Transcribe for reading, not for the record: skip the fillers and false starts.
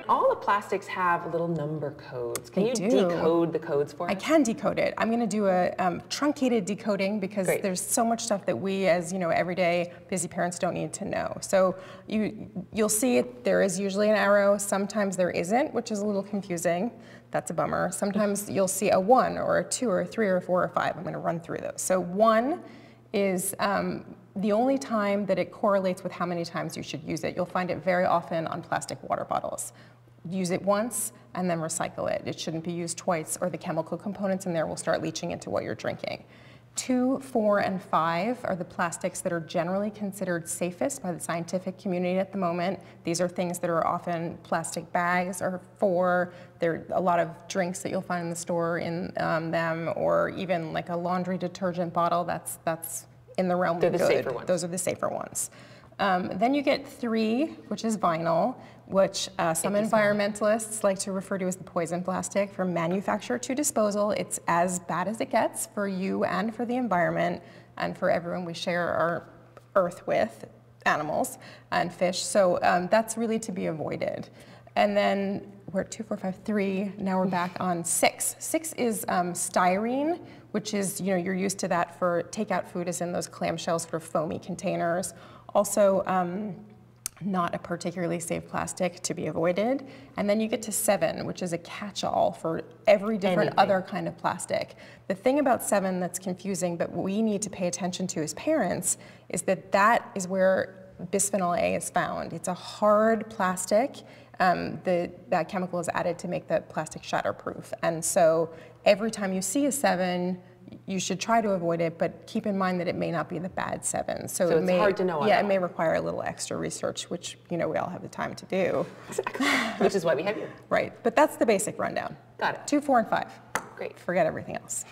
all the plastics have little number codes. Can you decode the codes for us? I can decode it. I'm going to do a truncated decoding because there's so much stuff that we, as everyday busy parents, don't need to know. So you'll see there is usually an arrow. Sometimes there isn't, which is a little confusing. That's a bummer. Sometimes you'll see a 1 or a 2 or a 3 or a 4 or 5. I'm going to run through those. So 1 is the only time that it correlates with how many times you should use it. You'll find it very often on plastic water bottles. Use it once and then recycle it. It shouldn't be used twice or the chemical components in there will start leaching into what you're drinking. 2, 4, and 5 are the plastics that are generally considered safest by the scientific community at the moment. These are things that are often plastic bags or there are a lot of drinks that you'll find in the store in them, or even like a laundry detergent bottle. That's in the realm of good. They're the safer ones. Those are the safer ones. Then you get 3, which is vinyl, which some environmentalists like to refer to as the poison plastic. From manufacture to disposal, it's as bad as it gets for you and for the environment and for everyone we share our earth with, animals and fish. So that's really to be avoided. And then we're at 2, 4, 5, 3. Now we're back on 6. 6 is styrene, which is, you're used to that for takeout food, as in those clamshells for foamy containers. Also, not a particularly safe plastic, to be avoided. And then you get to 7, which is a catch-all for every different other kind of plastic. The thing about 7 that's confusing, but we need to pay attention to as parents, is that is where bisphenol A is found. It's a hard plastic. That chemical is added to make the plastic shatterproof. And so every time you see a 7, you should try to avoid it, but keep in mind that it may not be the bad 7. So it's hard to know. Yeah, it may require a little extra research, which we all have the time to do. Exactly. Which is why we have you. Right, but that's the basic rundown. Got it. 2, 4, and 5. Great. Forget everything else.